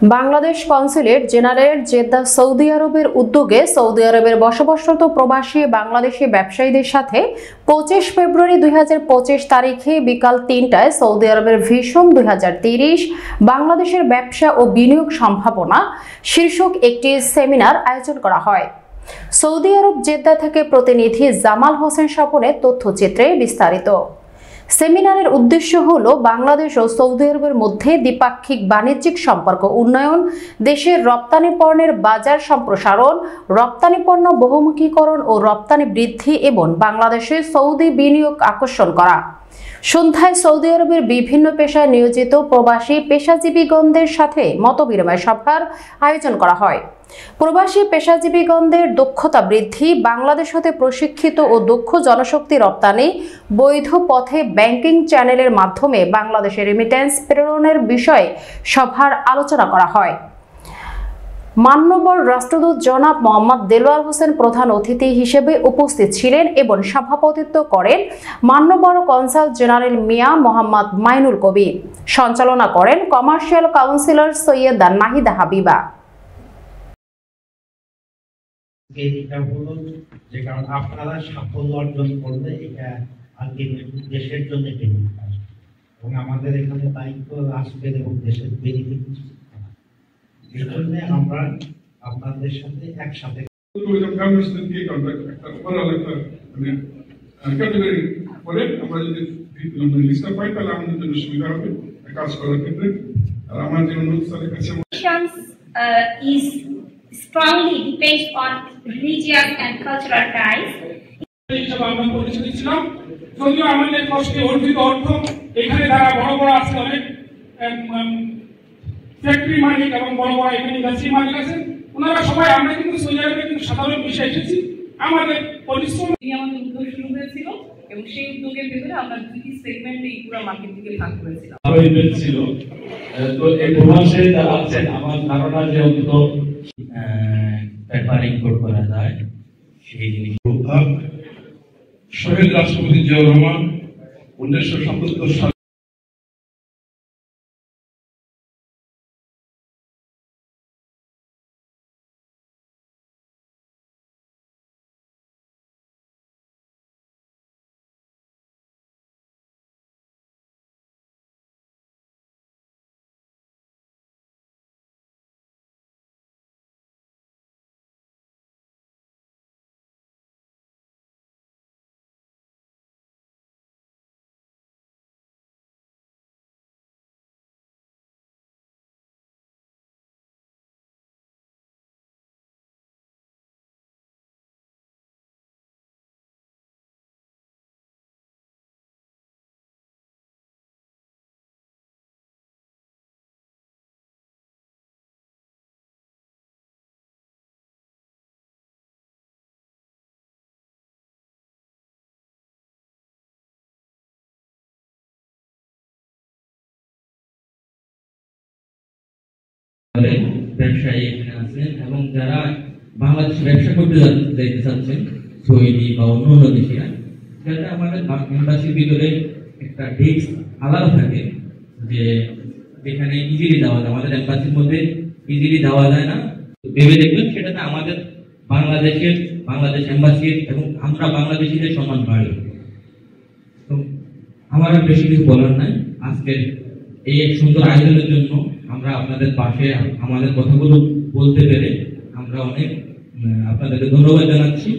Bangladesh consulate general Jeddah Saudi আরবের উদ্যোগে Saudi আরবের বসবাসরত প্রবাসী বাংলাদেশি ব্যবসায়ীদের সাথে 25 ফেব্রুয়ারি 2025 তারিখে বিকাল 3টায় সৌদি আরবের ভিশন 2030 বাংলাদেশের ব্যবসা ও বিনিয়োগ সম্ভাবনা শীর্ষক একটি সেমিনার আয়োজন করা হয়। সৌদি আরব জেদ্দা থেকে প্রতিনিধি জামাল হোসেন স্বপনের তথ্যচিত্রে বিস্তারিত। সেমিনারের উদ্দেশ্য হল বাংলাদেশ ও সৌদি আরবের মধ্যে দ্বিপাক্ষিক বাণিজ্যিক সম্পর্ক উন্নয়ন, দেশের রপ্তানি পণ্যের বাজার সম্প্রসারণ, রপ্তানি পণ্য বহুমুখীকরণ ও রপ্তানি বৃদ্ধি এবং বাংলাদেশে সৌদি বিনিয়োগ আকর্ষণ করা। সন্ধ্যায় সৌদি আরবের বিভিন্ন পেশায় নিয়োজিত প্রবাসী পেশাজীবীগণদের সাথে মতবিনিময় সভার আয়োজন করা হয়। প্রবাসী পেশাজীবীগণদের দক্ষতা বৃদ্ধি, বাংলাদেশ হতে প্রশিক্ষিত ও দক্ষ জনশক্তি রপ্তানি, বৈধ পথে ব্যাংকিং চ্যানেলের মাধ্যমে বাংলাদেশে রেমিটেন্স প্রেরণের বিষয়ে সভার আলোচনা করা হয়। মান্যবর রাষ্ট্রদূত জনাব মোহাম্মদ দেলোয়ার হোসেন প্রধান অতিথি হিসেবে উপস্থিত ছিলেন এবং সভাপতিত্ব করেন মান্যবর কনসাল জেনারেল মিয়া মোহাম্মদ মাইনুল কবির। সঞ্চালনা করেন কমার্শিয়াল কাউন্সিলর সৈয়দা নাহিদা হাবিবা। এটা হলো যে কারণ আপনারা সাফল্য অর্জন করলে এটা দেশের জন্য বেনিফিট আসবে এবং আমাদের এখানে দায়িত্ব রাষ্ট্রের এবং দেশের বেনিফিট। এই জন্য আমরা আপনাদের সাথে একসাথে আমরা যদি লিস্টটা পাই তাহলে আমাদের জন্য সুবিধা হবে কাজ করার ক্ষেত্রে। আর আমার যে অনুরোধ স্যারের কাছে strongly depends on religious and cultural ties. আমরা পরিচিত ছিলাম, যদিও আমাদের কষ্টে অর্জিত অর্থ এখানে যারা বড় বড় আছে অনেক ফ্যাক্টরি মালিক এবং বড় বড় এখানে ইন্ডাস্ট্রি মালিক আছেন, ওনারা সবাই আমরা কিন্তু সৌদি আরবে কিন্তু সাধারণ বিষয় এসেছি। আমাদের পরিশ্রম আমাদের উদ্যোগ শুরু হয়েছিল এবং সেই উদ্যোগের ভেতরে আমরা দুটি সেগমেন্টে এই পুরো মার্কেট থেকে ভাগ করেছিলাম। আরো ইভেন্ট ছিল, তো এই প্রবাসে যারা আছেন আমার ধারণা যে অন্তত পেপার ইম্পোর্ট করা যায় সেই জিনিস। শহীদ রাষ্ট্রপতি জিয়াউর রহমান 1977 সালে ব্যবসায়ী এখানে আছেন এবং যারা বাংলাদেশে ব্যবসা করতে যাইতে চাচ্ছেন সৌদি বা অন্য দেশে, যাতে আমাদের এম্বাসির ভিতরে একটা ডেস্ক আলাদা থাকে যে যেখানে ইজিলি যাওয়া যায়, আমাদের এম্বাসির মধ্যে ইজিলি যাওয়া যায় না, ভেবে দেখবেন সেটাতে আমাদের বাংলাদেশ এম্বাসির এবং আমরা বাংলাদেশিদের সম্মান বাড়বে। তো আমার বেশি কিছু বলার নাই। আজকের এই এক সুন্দর আয়োজনের জন্য আমরা আপনাদের পাশে আমাদের কথাগুলো বলতে পেরে আমরা অনেক আপনাদেরকে ধন্যবাদ জানাচ্ছি।